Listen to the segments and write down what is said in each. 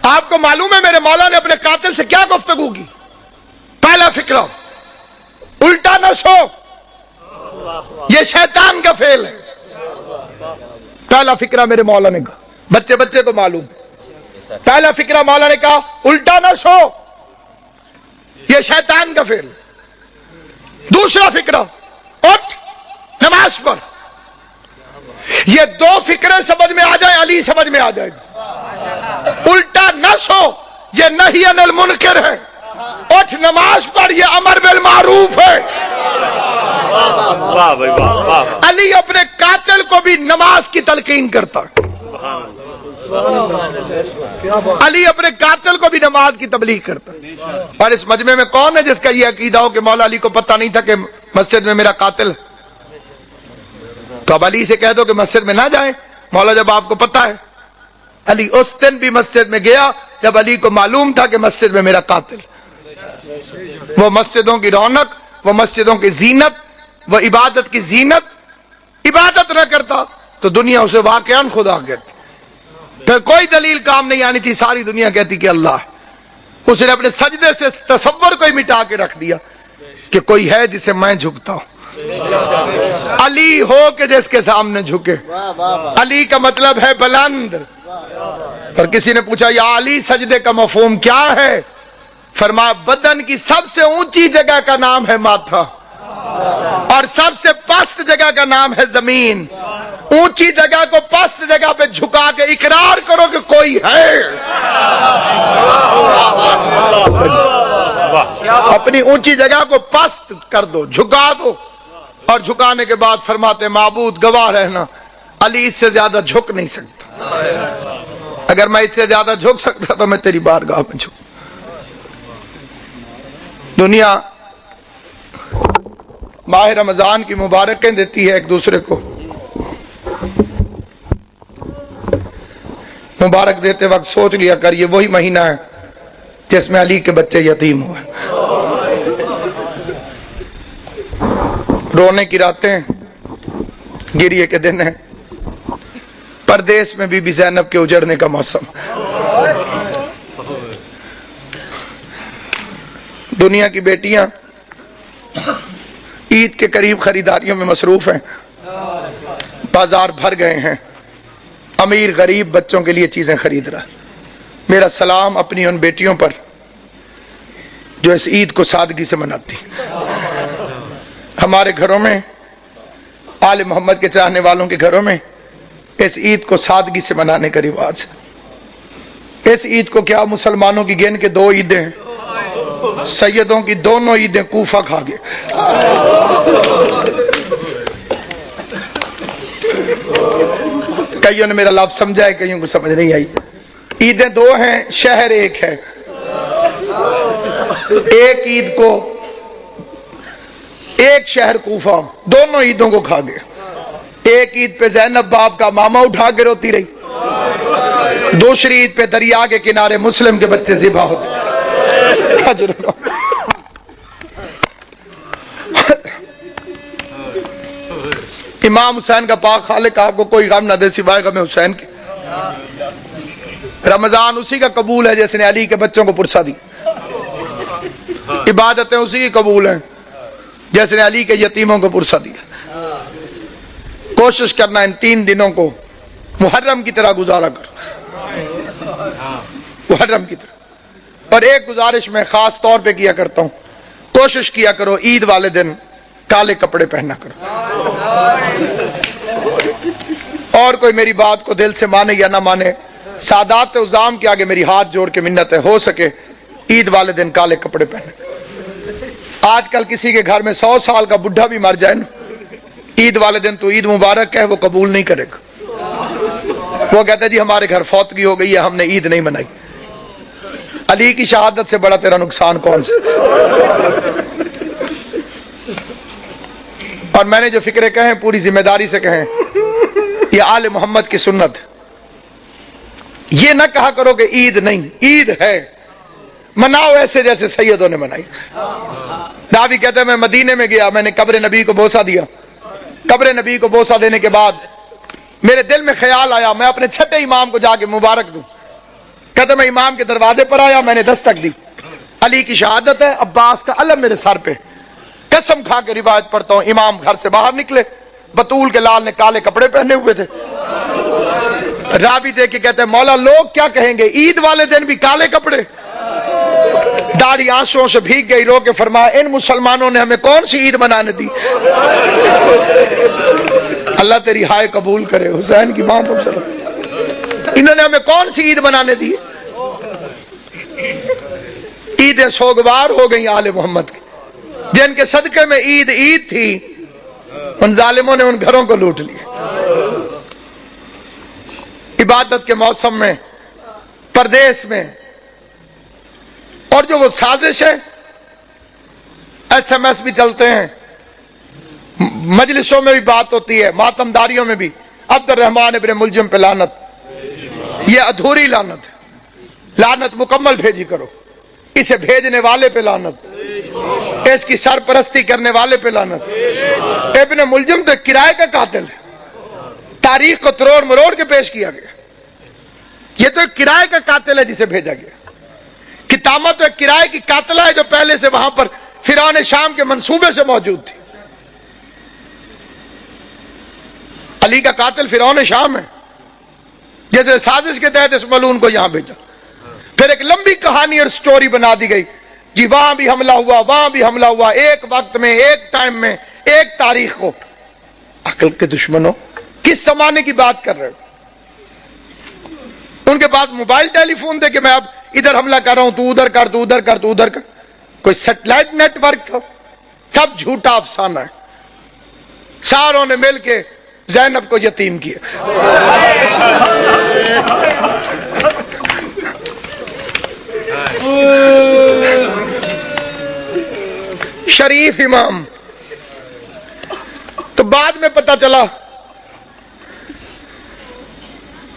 آپ کو معلوم ہے میرے مولا نے اپنے قاتل سے کیا گفتگو کی؟ پہلا فکرہ الٹا نہ سو، یہ شیطان کا فعل ہے۔ پہلا فکرہ میرے مولا نے کہا، بچے کو معلوم ہے، پہلا فکرہ مولا نے کہا الٹا نہ سو، یہ شیطان کا فعل۔ دوسرا فکرہ اٹھ نماز پڑھ۔ یہ دو فکرے سمجھ میں آ جائے علی سمجھ میں آ جائے گا۔ الٹا نہ سو یہ نہی عن المنکر ہے، اٹھ نماز پڑھ یہ امر بالمعروف ہے۔ علی اپنے قاتل کو بھی نماز کی تلقین کرتا، علی اپنے قاتل کو بھی نماز کی تبلیغ کرتا۔ اور اس مجمع میں کون ہے جس کا یہ عقیدہ ہو کہ مولا علی کو پتہ نہیں تھا کہ مسجد میں میرا قاتل ہے؟ تو اب علی سے کہہ دو کہ مسجد میں نہ جائیں، مولا جب آپ کو پتہ ہے۔ علی اس دن بھی مسجد میں گیا جب علی کو معلوم تھا کہ مسجد میں میرا قاتل۔ وہ مسجدوں کی رونق، وہ مسجدوں کی زینت، وہ عبادت کی زینت، عبادت نہ کرتا تو دنیا اسے واقعاً خدا کہتی، پھر کوئی دلیل کام نہیں آنی تھی، ساری دنیا کہتی کہ اللہ ہے۔ اس نے اپنے سجدے سے تصور کو ہی مٹا کے رکھ دیا کہ کوئی ہے جسے میں جھکتا ہوں، علی ہو کہ جس کے سامنے جھکے۔ علی کا مطلب ہے بلند۔ اور کسی نے پوچھا یا علی سجدے کا مفہوم کیا ہے؟ فرمایا بدن کی سب سے اونچی جگہ کا نام ہے ماتھا، اور سب سے پست جگہ کا نام ہے زمین۔ اونچی جگہ کو پست جگہ پہ جھکا کے اقرار کرو کہ کوئی ہے، اپنی اونچی جگہ کو پست کر دو، جھکا دو۔ اور جھکانے کے بعد فرماتے معبود گواہ رہنا علی اس سے زیادہ جھک نہیں سکتا، اگر میں اس سے زیادہ جھک سکتا تو میں تیری بارگاہ میں جھک۔ دنیا ماہ رمضان کی مبارکیں دیتی ہے ایک دوسرے کو، مبارک دیتے وقت سوچ لیا کر یہ وہی مہینہ ہے جس میں علی کے بچے یتیم ہوئے، رونے کی راتیں، گریے کے دن ہیں، پردیس میں بی بی زینب کے اجڑنے کا موسم۔ دنیا کی بیٹیاں عید کے قریب خریداریوں میں مصروف ہیں، بازار بھر گئے ہیں، امیر غریب بچوں کے لیے چیزیں خرید رہا۔ میرا سلام اپنی ان بیٹیوں پر جو اس عید کو سادگی سے مناتی۔ ہمارے گھروں میں، آل محمد کے چاہنے والوں کے گھروں میں اس عید کو سادگی سے منانے کا رواج ہے۔ اس عید کو کیا مسلمانوں کی گن کے دو عیدیں ہیں، سیدوں کی دونوں عیدیں کوفہ کھا گئے۔ کئیوں نے میرا لفظ سمجھا ہے، کئیوں کو سمجھ نہیں آئی۔ عیدیں دو ہیں، شہر ایک ہے۔ ایک عید کو ایک شہر کوفہ دونوں عیدوں کو کھا گئے۔ ایک عید پہ زینب باپ کا ماما اٹھا کے روتی رہی، دوسری عید پہ دریا کے کنارے مسلم کے بچے ذبح ہوتے۔ امام حسین کا پاک خالق آپ کو کوئی غم نہ دے سوائے غم حسین کے۔ رمضان اسی کا قبول ہے جس نے علی کے بچوں کو پرسا دی، عبادتیں اسی کی قبول ہیں جس نے علی کے یتیموں کو پرسا دیا۔ کوشش کرنا ان 3 دنوں کو محرم کی طرح گزارا کر، محرم کی طرح۔ اور ایک گزارش میں خاص طور پہ کیا کرتا ہوں، کوشش کیا کرو عید والے دن کالے کپڑے پہنا کرو۔ اور کوئی میری بات کو دل سے مانے یا نہ مانے، سادات عظام کے آگے میری ہاتھ جوڑ کے منت ہے، ہو سکے عید والے دن کالے کپڑے پہنے۔ آج کل کسی کے گھر میں 100 سال کا بڈھا بھی مر جائے نا، عید والے دن تو عید مبارک ہے وہ قبول نہیں کرے گا، وہ کہتا ہے جی ہمارے گھر فوتگی ہو گئی ہے، ہم نے عید نہیں منائی۔ علی کی شہادت سے بڑا تیرا نقصان کون سا؟ اور میں نے جو فکرے کہیں پوری ذمہ داری سے کہیں، یہ آل محمد کی سنت ہے۔ یہ نہ کہا کرو کہ عید نہیں، عید ہے، مناؤ ایسے جیسے سیدوں نے منائی۔ راوی کہتے ہیں میں مدینے میں گیا، میں نے قبر نبی کو بوسہ دیا، قبر نبی کو بوسہ دینے کے بعد میرے دل میں خیال آیا میں اپنے چھٹے امام کو جا کے مبارک دوں۔ کہتے میں امام کے دروازے پر آیا, میں نے دستک دی, علی کی شہادت ہے, عباس کا علم میرے سر پہ, قسم کھا کے روایت پڑھتا ہوں, امام گھر سے باہر نکلے, بطول کے لال نے کالے کپڑے پہنے ہوئے تھے, راوی دیکھ کے کہتے ہیں مولا لوگ کیا کہیں گے, عید والے دن بھی کالے کپڑے, داڑھی آنسوؤں سے بھیگ گئی, رو کے فرمایا ان مسلمانوں نے ہمیں کون سی عید منانے دی, اللہ تیری ہائے قبول کرے, حسین کی ماں پر انہوں نے ہمیں کون سی عید منانے دی, عیدیں سوگوار ہو گئی آل محمد کی, جن کے صدقے میں عید تھی ان ظالموں نے ان گھروں کو لوٹ لیا. عبادت کے موسم میں پردیس میں, اور جو وہ سازش ہے, ایس ایم ایس بھی چلتے ہیں, مجلسوں میں بھی بات ہوتی ہے, ماتم داریوں میں بھی, عبد الرحمن ابن ملجم پہ لعنت, یہ ادھوری لعنت ہے, لعنت مکمل بھیجی کرو, اسے بھیجنے والے پہ لعنت, اس کی سرپرستی کرنے والے پہ لعنت. ابن ملجم تو کرائے کا قاتل ہے, تاریخ کو تروڑ مروڑ کے پیش کیا گیا, یہ تو ایک کرائے کا قاتل ہے جسے بھیجا گیا. کتامہ تو ایک کرائے کی قاتلہ ہے جو پہلے سے وہاں پر فرعون شام کے منصوبے سے موجود تھی. علی کا قاتل فرعون شام ہے, جیسے سازش کے تحت اس ملعون کو یہاں بھیجا. پھر ایک لمبی کہانی اور سٹوری بنا دی گئی جی وہاں بھی حملہ ہوا, وہاں بھی حملہ ہوا, ایک وقت میں, ایک ٹائم میں, ایک تاریخ کو. عقل کے دشمنوں, کس زمانے کی بات کر رہے ہو؟ ان کے پاس موبائل ٹیلی فون تھے کہ میں اب ادھر حملہ کر رہا ہوں, تو ادھر کر, تو ادھر کر, تو ادھر کر. کوئی سیٹلائٹ نیٹ ورک تھا؟ سب جھوٹا افسانہ ہے. ساروں نے مل کے زینب کو یتیم کیا. شریف امام. تو بعد میں پتہ چلا,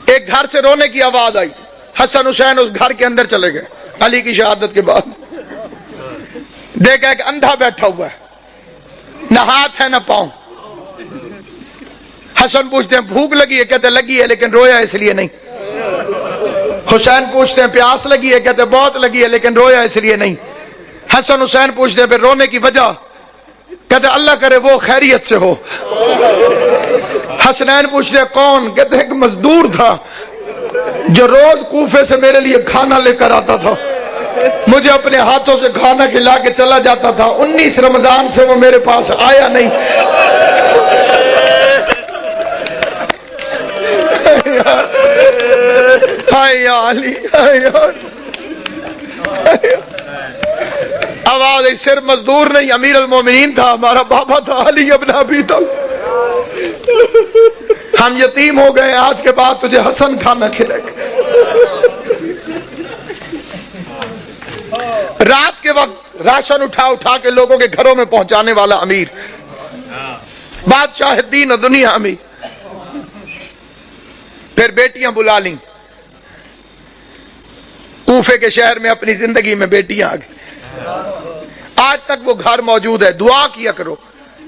ایک گھر سے رونے کی آواز آئی, حسن حسین اس گھر کے اندر چلے گئے علی کی شہادت کے بعد. دیکھا ایک اندھا بیٹھا ہوا ہے, نہ ہاتھ ہے نہ پاؤں. حسن پوچھتے ہیں بھوک لگی ہے, کہتے لگی ہے لیکن رویا اس لیے نہیں. حسین پوچھتے ہیں پیاس لگی ہے, کہتے بہت لگی ہے لیکن رویا اس لیے نہیں. حسن حسین پوچھتے ہیں پھر رونے کی وجہ, کہتے اللہ کرے وہ خیریت سے ہو. حسنین پوچھتے ہیں کون, کہتے ایک مزدور تھا جو روز کوفے سے میرے لیے کھانا لے کر آتا تھا, مجھے اپنے ہاتھوں سے کھانا کھلا کے چلا جاتا تھا, 19 رمضان سے وہ میرے پاس آیا نہیں. ہائے یا علی, آواز صرف مزدور نہیں, امیر المومنین تھا, ہمارا بابا تھا علی ابن ابی طالب. ہم یتیم ہو گئے, آج کے بعد تجھے حسن کھانا کھلائے گا. رات کے وقت راشن اٹھا اٹھا کے لوگوں کے گھروں میں پہنچانے والا امیر, بادشاہ دین و دنیا امیر. پھر بیٹیاں بلا لیں, کوفے کے شہر میں اپنی زندگی میں بیٹیاں آ گئی. آج تک وہ گھر موجود ہے. دعا کیا کرو.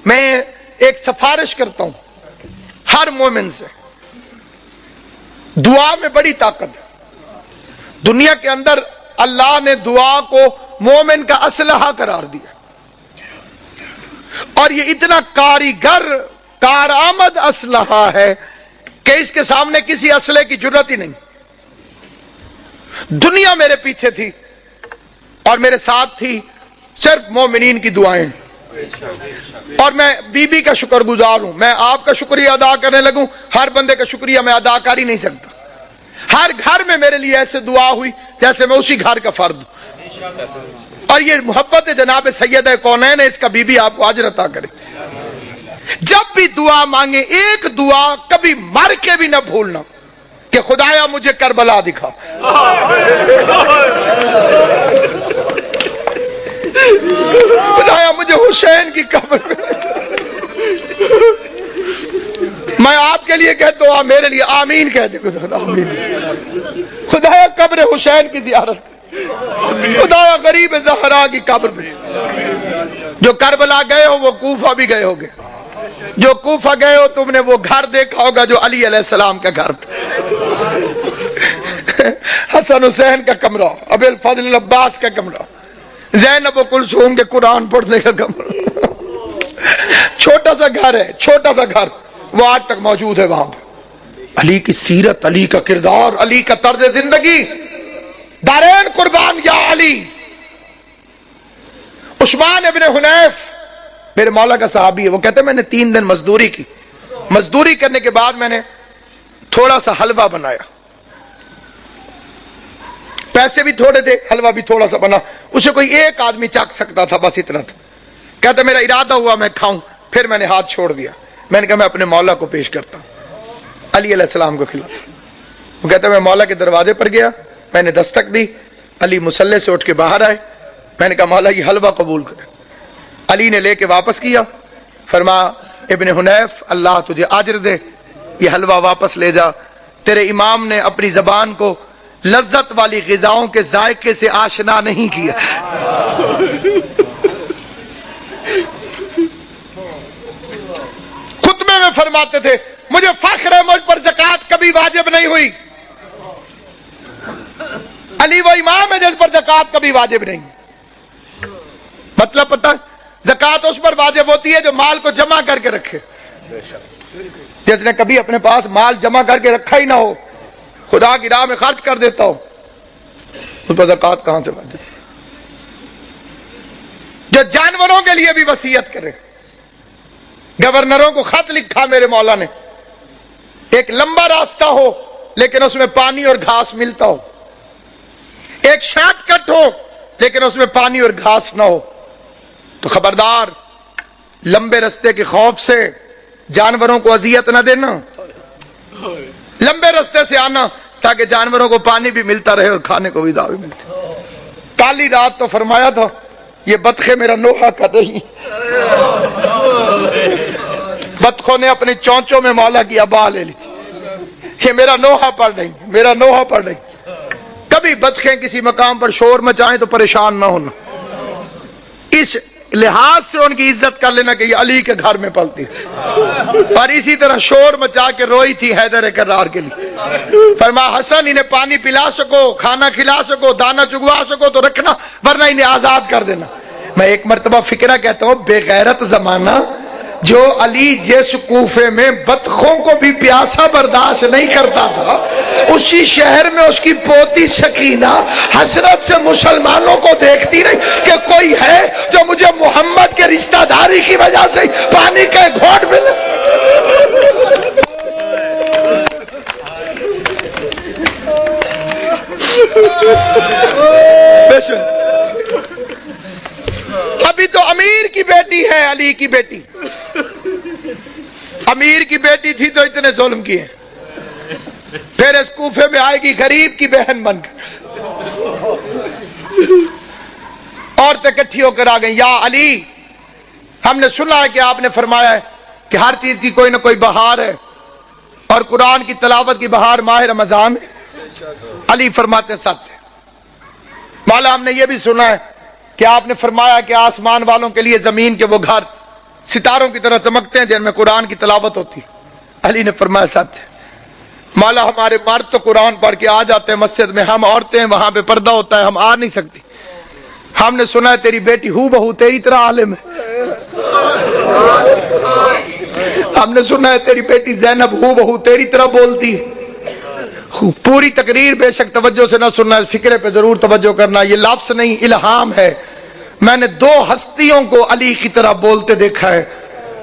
میں ایک سفارش کرتا ہوں ہر مومن سے, دعا میں بڑی طاقت ہے. دنیا کے اندر اللہ نے دعا کو مومن کا اسلحہ قرار دیا, اور یہ اتنا کاریگر کارآمد اسلحہ ہے کہ اس کے سامنے کسی اسلحے کی ضرورت ہی نہیں. دنیا میرے پیچھے تھی اور میرے ساتھ تھی صرف مومنین کی دعائیں, اور میں بی بی کا شکر گزار ہوں. میں آپ کا شکریہ ادا کرنے لگوں, ہر بندے کا شکریہ میں ادا کر ہی نہیں سکتا. ہر گھر میں میرے لیے ایسے دعا ہوئی جیسے میں اسی گھر کا فرد ہوں, اور یہ محبت جناب سید کونین ہے, اس کا بی بی آپ کو اجر عطا کرے. جب بھی دعا مانگے ایک دعا کبھی مر کے بھی نہ بھولنا کہ خدایا مجھے کربلا دکھا, خدایا مجھے حسین کی قبر میں. میں آپ کے لیے کہتا ہوں, میرے لیے آمین کہہ دے. خدایا قبر حسین کی زیارت, خدایا غریب زہرا کی قبر میں. جو کربلا گئے ہو وہ کوفہ بھی گئے ہوگے, جو کوفہ گئے ہو تم نے وہ گھر دیکھا ہوگا جو علی علیہ السلام کا گھر تھا. حسن حسین کا کمرہ، ابو الفضل عباس کا کمرہ، زینب و کلثوم کے قرآن پڑھنے کا کمرہ، چھوٹا سا گھر ہے، چھوٹا سا گھر، وہ آج تک موجود ہے وہاں پر۔ علی کی سیرت، علی کا کردار، علی کا طرز زندگی، دارین قربان یا علی۔ عثمان ابن حنیف میرے مولا کا صحابی ہے، وہ کہتے ہیں میں نے 3 دن مزدوری کی، مزدوری کرنے کے بعد میں نے تھوڑا سا حلوہ بنایا، پیسے بھی تھوڑے تھے، حلوہ بھی تھوڑا سا بنا، اسے کوئی ایک آدمی چکھ سکتا تھا، بس اتنا تھا۔ کہتے میرا ارادہ ہوا میں کھاؤں، پھر میں نے ہاتھ چھوڑ دیا، میں نے کہا میں اپنے مولا کو پیش کرتا ہوں، علی علیہ السلام کو کھلاتا۔ وہ کہتا میں مولا کے دروازے پر گیا، میں نے دستک دی، علی مصلی سے اٹھ کے باہر آئے، میں نے کہا مولا یہ حلوہ قبول کرے۔ علی نے لے کے واپس کیا، فرمایا ابن حنیف اللہ تجھے اجر دے، یہ حلوہ واپس لے جا، تیرے امام نے اپنی زبان کو لذت والی غذاؤں کے ذائقے سے آشنا نہیں کیا۔ خطبے میں فرماتے تھے مجھے فخر ہے مجھ پر زکوٰۃ کبھی واجب نہیں ہوئی، علی وہ امام ہے جس پر زکوٰۃ کبھی واجب نہیں۔ مطلب پتہ زکوٰۃ اس پر واجب ہوتی ہے جو مال کو جمع کر کے رکھے، جس نے کبھی اپنے پاس مال جمع کر کے رکھا ہی نہ ہو، خدا کی راہ میں خرچ کر دیتا ہو، اس پر زکوٰۃ کہاں سے واجب؟ جو جانوروں کے لیے بھی وصیت کرے، گورنروں کو خط لکھا میرے مولا نے، ایک لمبا راستہ ہو لیکن اس میں پانی اور گھاس ملتا ہو، ایک شارٹ کٹ ہو لیکن اس میں پانی اور گھاس نہ ہو، تو خبردار لمبے راستے کے خوف سے جانوروں کو اذیت نہ دینا، لمبے راستے سے آنا تاکہ جانوروں کو پانی بھی ملتا رہے اور کھانے کو بھی دعوی ملتی۔ کالی رات تو فرمایا تھا یہ بطخیں میرا نوحہ کر رہی، بطخوں نے اپنی چونچوں میں مولا کی ابا لے لی تھی، یہ میرا نوحہ پڑ رہی، میرا نوحہ پڑ رہی۔ کبھی بطخیں کسی مقام پر شور مچائیں تو پریشان نہ ہونا، اس لحاظ سے ان کی عزت کر لینا کہ یہ علی کے گھر میں پلتی، اور اسی طرح شور مچا کے روئی تھی حیدر کرار کے لیے، فرمایا حسن انہیں پانی پلا سکو، کھانا کھلا سکو، دانہ چگوا سکو تو رکھنا، ورنہ انہیں آزاد کر دینا۔ میں ایک مرتبہ فکرہ کہتا ہوں، بے غیرت زمانہ جو علی جس کوفے میں بطخوں کو بھی پیاسا برداشت نہیں کرتا تھا، اسی شہر میں اس کی پوتی سکینہ حسرت سے مسلمانوں کو دیکھتی رہی کہ کوئی ہے جو مجھے محمد کے رشتہ داری کی وجہ سے پانی کا گھونٹ ملے۔ ابھی تو امیر کی بیٹی ہے علی کی بیٹی، امیر کی بیٹی تھی تو اتنے ظلم کیے، پھر اس کوفے میں آئے گی غریب کی بہن بن کر، عورتیں اکٹھی ہو کر آ گئیں، یا علی ہم نے سنا ہے کہ آپ نے فرمایا ہے کہ ہر چیز کی کوئی نہ کوئی بہار ہے، اور قرآن کی تلاوت کی بہار ماہ رمضان ہے۔ علی فرماتے ہیں سچ ہے مولا، ہم نے یہ بھی سنا ہے کہ آپ نے فرمایا کہ آسمان والوں کے لیے زمین کے وہ گھر ستاروں کی طرح چمکتے ہیں جن میں قرآن کی تلاوت ہوتی۔ علی نے فرمایا سچ ہے مولا، ہمارے مرد تو قرآن پڑھ کے آ جاتے ہیں مسجد میں، ہم عورتیں وہاں پہ پردہ ہوتا ہے، ہم آ نہیں سکتی۔ ہم نے سنا ہے تیری بیٹی ہو بہو تیری طرح عالم ہے، ہم نے سنا ہے تیری بیٹی زینب ہو بہو تیری طرح بولتی ہے۔ پوری تقریر بے شک توجہ سے نہ سننا، فکرے پہ ضرور توجہ کرنا، یہ لفظ نہیں الہام ہے۔ میں نے 2 ہستیوں کو علی کی طرح بولتے دیکھا ہے،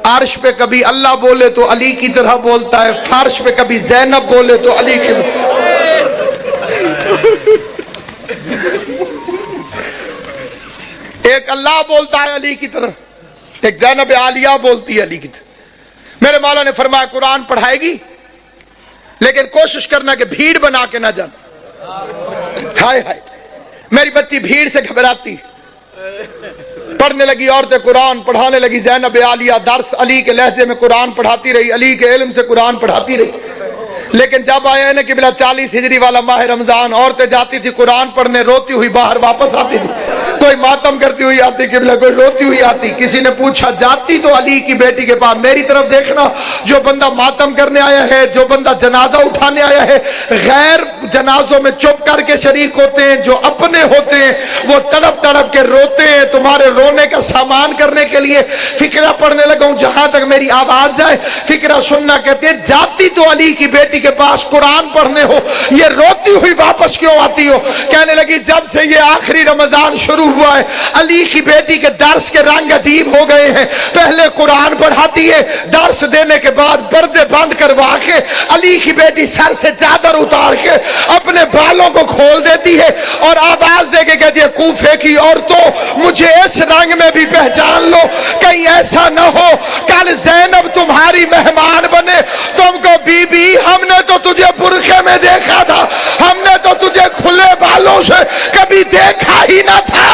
عرش پہ کبھی اللہ بولے تو علی کی طرح بولتا ہے، فرش پہ کبھی زینب بولے تو علی کی طرح۔ ایک اللہ بولتا ہے علی کی طرح، ایک زینب عالیہ بولتی ہے علی کی طرح۔ میرے مولا نے فرمایا قرآن پڑھائے گی لیکن کوشش کرنا کہ بھیڑ بنا کے نہ جانا۔ ہائے ہائے میری بچی بھیڑ سے گھبراتی، پڑھنے لگی، عورتیں قرآن پڑھانے لگی، زینب عالیہ درس علی کے لہجے میں قرآن پڑھاتی رہی، علی کے علم سے قرآن پڑھاتی رہی۔ لیکن جب آیا نا قبلہ 40 ہجری والا ماہ رمضان، عورتیں جاتی تھی قرآن پڑھنے، روتی ہوئی باہر واپس آتی تھی، کوئی ماتم کرتی ہوئی آتی قبلہ، کوئی روتی ہوئی آتی. کسی نے پوچھا جاتی تو علی کی بیٹی کے پاس. میری طرف دیکھنا، جو بندہ ماتم کرنے آیا ہے، جو بندہ جنازہ اٹھانے آیا ہے، غیر جنازوں میں چپ کر کے شریک ہوتے ہیں. جو اپنے ہوتے ہیں وہ تڑپ تڑپ کے روتے ہیں. تمہارے رونے کا سامان کرنے کے لیے فقرہ پڑھنے لگا ہوں جہاں تک میری آواز جائے. فقرہ سننا. کہتے ہیں جاتی تو علی کی بیٹی کے پاس قرآن پڑھنے ہو، یہ روتی ہوئی واپس کیوں آتی ہو؟ کہنے لگی جب سے یہ آخری رمضان شروع ہوا ہے علی کی بیٹی کے درس کے رنگ عجیب ہو گئے ہیں. پہلے قرآن پڑھاتی ہے، درس دینے کے بعد پردے بند کروا کے علی کی بیٹی سر سے چادر اتار کے اپنے بالوں کو کھول دیتی ہے اور آواز دے کے کہتی ہے کوفے کی عورتوں مجھے اس رنگ میں بھی پہچان لو، کہیں ایسا نہ ہو کل زینب تمہاری مہمان بنے. تم کو بی بی ہم نے تو تجھے برقعے میں دیکھا تھا، ہم نے تو تجھے کھلے بالوں سے کبھی دیکھا ہی نہ تھا.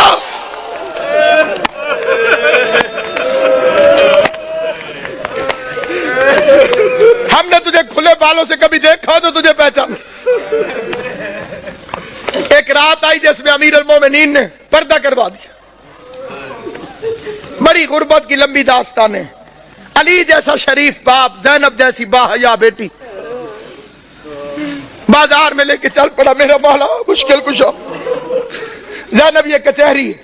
ہم نے تجھے کھلے بالوں سے کبھی دیکھا تو تجھے پہچان. ایک رات آئی جس میں امیر المومنین نے پردہ کروا دیا. بڑی غربت کی لمبی داستان ہے. علی جیسا شریف باپ، زینب جیسی باحیا بیٹی بازار میں لے کے چل پڑا. میرا مولا مشکل کشا. زینب یہ کچہری ہے،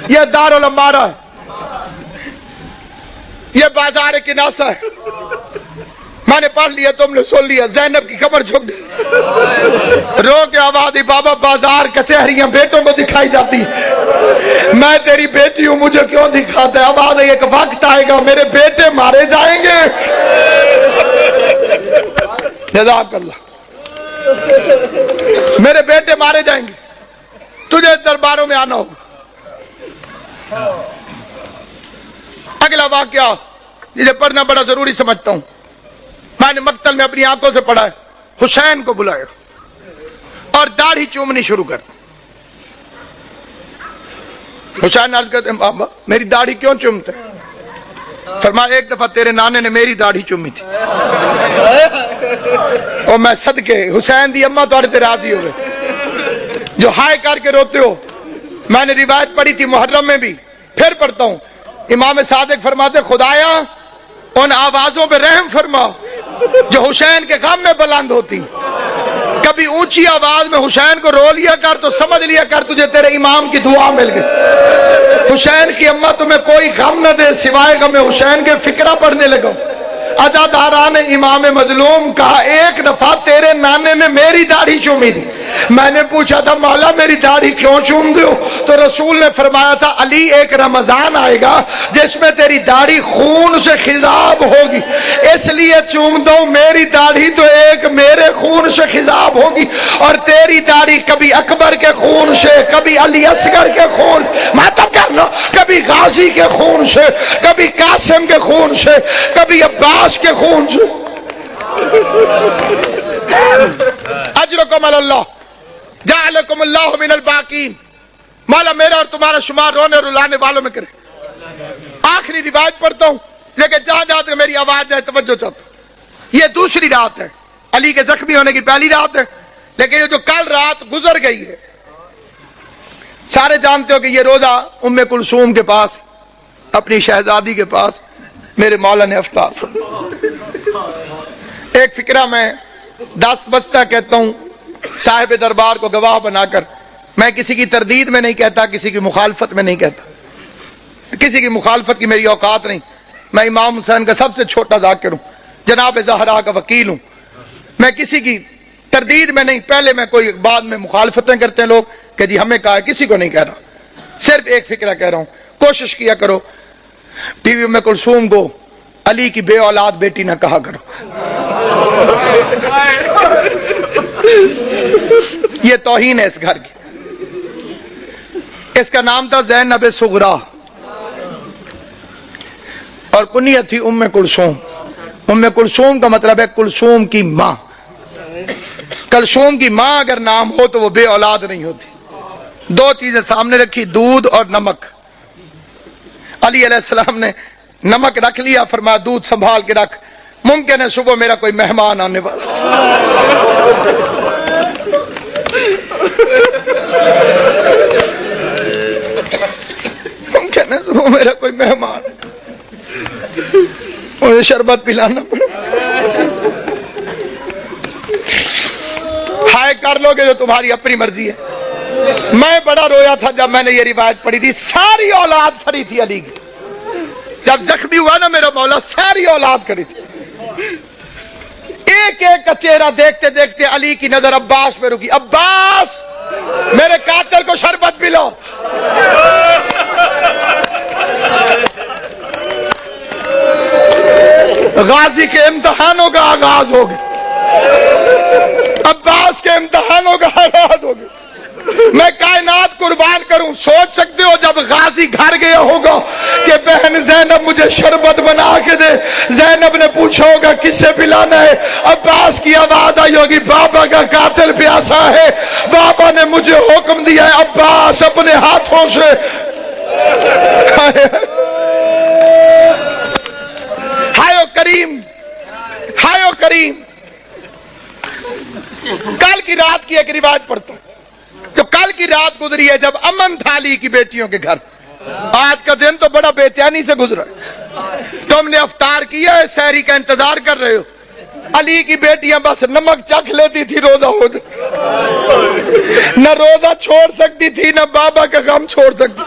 یہ دارالامارہ ہے، یہ بازار کناسہ ہے. میں نے پڑھ لیا، تم نے سن لیا. زینب کی کمر جھک گئی، رو کے آواز دی بابا بازار کچہریاں بیٹوں کو دکھائی جاتی، میں تیری بیٹی ہوں مجھے کیوں دکھاتا ہے؟ آواز ہے ایک وقت آئے گا میرے بیٹے مارے جائیں گے. جزاک اللہ. میرے بیٹے مارے جائیں گے، تجھے درباروں میں آنا ہوگا. اگلا واقعہ جسے پڑھنا بڑا ضروری سمجھتا ہوں. میں نے مقتل میں اپنی آنکھوں سے پڑھا ہے. حسین کو بلایا اور داڑھی چومنی شروع کر. حسین عرض کرتے بابا میری داڑھی کیوں چومتے؟ فرمایا ایک دفعہ تیرے نانے نے میری داڑھی چومی تھی اور میں صدقے حسین دی اماں تو راضی ہوئے جو ہائے کر کے روتے ہو. میں نے روایت پڑھی تھی محرم میں بھی، پھر پڑھتا ہوں. امام صادق فرماتے خدایا ان آوازوں پہ رحم فرما جو حسین کے غم میں بلند ہوتی. کبھی اونچی آواز میں حسین کو رو لیا کر تو سمجھ لیا کر تجھے تیرے امام کی دعا مل گئی. حسین کی اماں تمہیں کوئی غم نہ دے سوائے غم حسین کے فقرہ پڑھنے لگا. عزاداران امام مظلوم کہا ایک دفعہ تیرے نانے نے میری داڑھی چومی تھی. میں نے پوچھا تھا مولا میری داڑھی کیوں چوم دو؟ تو رسول نے فرمایا تھا علی ایک رمضان آئے گا جس میں تیری داڑھی خون سے خضاب ہوگی، اس لیے چوم دو. میری داڑھی تو ایک میرے خون سے خضاب ہوگی اور تیری داڑھی کبھی اکبر کے خون سے، کبھی علی اصغر کے خون، ماتم کرنا، کبھی غازی کے خون سے، کبھی قاسم کے خون سے، کبھی عباس کے خون سے. اجرکم اللہ جعلکم اللہ من الباقین. مولا میرا اور تمہارا شمار رونے اور رلانے والوں میں کرے. آخری روایت پڑھتا ہوں لیکن جہاں جہاں تک میری آواز جائے توجہ چاہتا ہوں. یہ دوسری رات ہے، علی کے زخمی ہونے کی پہلی رات ہے، لیکن یہ جو کل رات گزر گئی ہے سارے جانتے ہو کہ یہ روزہ ام کلثوم کے پاس اپنی شہزادی کے پاس میرے مولا نے افطار فرمایا. ایک فقرہ میں دست بستہ کہتا ہوں صاحب دربار کو گواہ بنا کر. میں کسی کی تردید میں نہیں کہتا، کسی کی مخالفت میں نہیں کہتا، کسی کی مخالفت کی میری اوقات نہیں. میں امام حسین کا سب سے چھوٹا ذاکر ہوں، جناب زہرا کا وکیل ہوں. میں کسی کی تردید میں نہیں، پہلے میں کوئی بعد میں مخالفتیں کرتے ہیں لوگ کہ جی ہمیں کہا ہے، کسی کو نہیں کہہ رہا. صرف ایک فقرہ کہہ رہا ہوں. کوشش کیا کرو بی بی ام کلثوم کو علی کی بے اولاد بیٹی نہ کہا کرو. یہ توہین ہے اس گھر کی. اس کا نام تھا زینب صغرا اور کنیت تھی ام کلثوم. ام کلثوم کا مطلب ہے کلثوم کی ماں. کلثوم کی ماں اگر نام ہو تو وہ بے اولاد نہیں ہوتی. دو چیزیں سامنے رکھی، دودھ اور نمک. علی علیہ السلام نے نمک رکھ لیا، فرمایا دودھ سنبھال کے رکھ، ممکن ہے صبح میرا کوئی مہمان آنے والا. مجھے شربت پلانا پڑا. ہائے کر لو گے جو تمہاری اپنی مرضی ہے. میں بڑا رویا تھا جب میں نے یہ روایت پڑھی تھی. ساری اولاد کھڑی تھی علی کی. جب زخمی ہوا نا میرا مولا, ساری اولاد کھڑی تھی. ایک ایک کا چہرہ دیکھتے دیکھتے علی کی نظر عباس پہ رکی. عباس میرے قاتل کو شربت پلاؤ. غازی کے امتحانوں کا آغاز ہو گیا. عباس کے امتحانوں کا آغاز ہو گیا. میں کائنات قربان کروں. سوچ سکتے ہو جب غازی گھر گیا ہوگا کہ بہن زینب مجھے شربت بنا کے دے, زینب نے پوچھا ہوگا کس سے پلانا ہے. عباس کی آواز آئی ہوگی بابا کا قاتل پیاسا ہے, بابا نے مجھے حکم دیا ہے. عباس اپنے ہاتھوں سے ہائے کریم, ہائے کریم. کل کی رات کی ایک روایت پڑھتا ہوں. تو کل کی رات گزری ہے جب امن تھا علی کی بیٹیوں کے گھر. آج کا دن تو بڑا بے چینی سے گزرا. تم نے افطار کیا ہے, سحری کا انتظار کر رہے ہو. علی کی بیٹیاں بس نمک چکھ لیتی تھی روزہ ہو جائے. نہ روزہ چھوڑ سکتی تھی نہ بابا کا غم چھوڑ سکتی.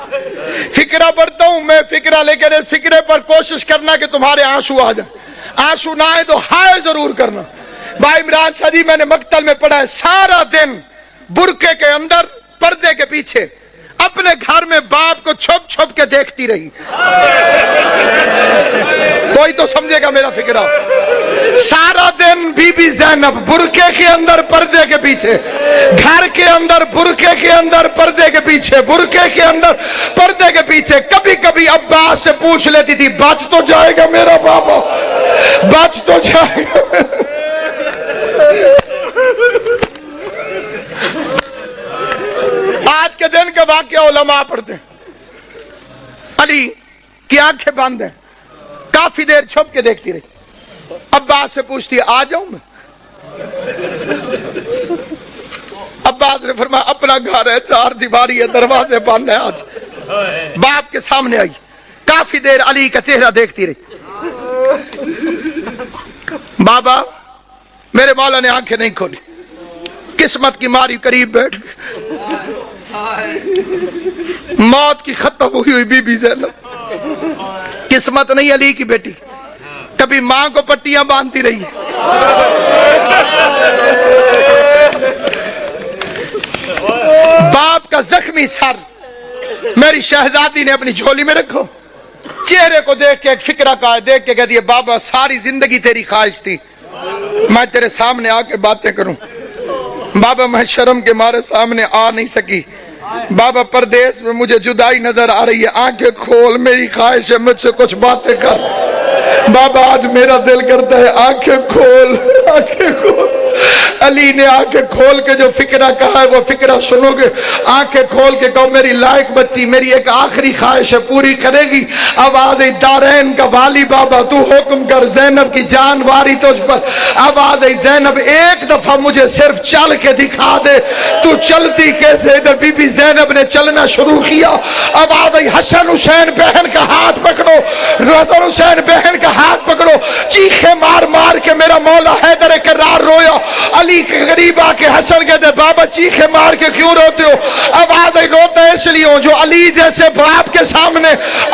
فکرہ پڑھتا ہوں میں, فکرہ لے کے فکرے پر کوشش کرنا کہ تمہارے آنسو آ جائیں. آنسو نہ آئے تو ہائے ضرور کرنا. بھائی عمران شاہ جی میں نے مقتل میں پڑھا ہے, سارا دن برقعے کے اندر پردے کے پیچھے اپنے گھر میں باپ کو چھپ چھپ کے دیکھتی رہی. کوئی تو سمجھے گا میرا فکرہ. سارا دن بی بی زینب برقعے کے اندر پردے کے پیچھے, گھر کے اندر برقعے کے اندر پردے کے پیچھے, برقعے کے اندر پردے کے پیچھے. کبھی کبھی عباس سے پوچھ لیتی تھی بچ تو جائے گا میرا بابا, بچ تو جائے گا. آج کے دن کا واقعہ علماء پڑھتے ہیں. علی کی آنکھیں بند ہیں, کافی دیر چھپ کے دیکھتی رہی. عباس سے پوچھتی آ جاؤں میں. عباس نے فرمایا اپنا گھر ہے, چار دیواری ہے, دروازے بند ہے. آج باپ کے سامنے آئی, کافی دیر علی کا چہرہ دیکھتی رہی. بابا میرے مولا نے آنکھیں نہیں کھولی, قسمت کی ماری قریب بیٹھ گئی. موت کی ختم ہوئی ہوئی بی بی زینب, قسمت نہیں علی کی بیٹی, کبھی ماں کو پٹیاں باندھتی رہی. باپ کا زخمی سر میری شہزادی نے اپنی جھولی میں رکھو. چہرے کو دیکھ کے ایک فکرہ کا دیکھ کے کہتی ہے بابا ساری زندگی تیری خواہش تھی میں تیرے سامنے آ کے باتیں کروں. بابا میں شرم کے مارے سامنے آ نہیں سکی. بابا پردیس میں مجھے جدائی نظر آ رہی ہے, آنکھیں کھول, میری خواہش ہے مجھ سے کچھ باتیں کر. بابا آج میرا دل کرتا ہے آنکھیں کھول, آنکھیں کھول. علی نے آنکھیں کھول کے جو فکرہ کہا ہے وہ فکرہ سنو گے. آنکھیں کھول کے کہو میری لائق بچی, میری ایک آخری خواہش ہے پوری کرے گی. آواز دارین کا والی بابا تو حکم کر, زینب کی جان واری تجھ پر. آواز زینب ایک دفعہ مجھے صرف چل کے دکھا دے, تو چلتی کیسے. ادھر بی بی زینب نے چلنا شروع کیا. آواز حسن حسین بہن کا ہاتھ پکڑو, حسن حسین بہن کا ہاتھ پکڑو. چیخے مار مار کے میرا مولا حیدر کرار رویا. علی کے قریب آ کے حسن کہتے بابا چیخے مار کے کیوں روتے ہو. آواز روتا ہے اس لیے جو علی جیسے باپ کے سامنے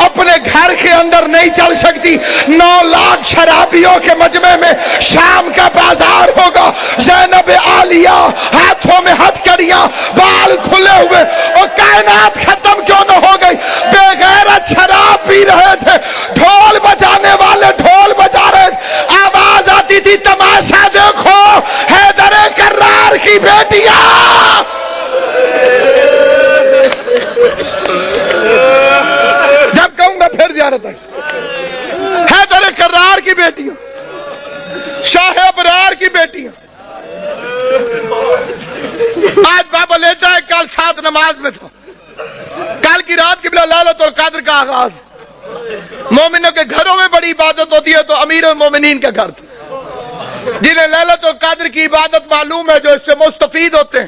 اپنے گھر کے اندر نہیں چل سکتی. 9 لاکھ شرابیوں کے مجمع میں شام کا بازار ہوگا. زینب عالیہ ہاتھوں میں ہتھ کڑیاں, بال کھلے ہوئے, اور کائنات ختم کیوں نہ ہو گئی. بے غیرت شراب پی رہے تھے, ڈھول بجانے والے ڈھول بجا رہے تھے. آواز آتی تھی تماشا دیکھو حیدر کرار کی بیٹیاں. جب کہوں گا پھر زیارت ہے. حیدر کرار کی بیٹیاں, شاہ ابرار کی بیٹیاں. آج بابا لیتا ہے, کل 7 نماز میں تھا. کل کی رات قبلہ لیلۃ القدر کا آغاز. مومنوں کے گھروں میں بڑی عبادت ہوتی ہے تو امیر المومنین کا گھر تھا. جنہیں لیلۃ القدر کی عبادت معلوم ہے, جو اس سے مستفید ہوتے ہیں,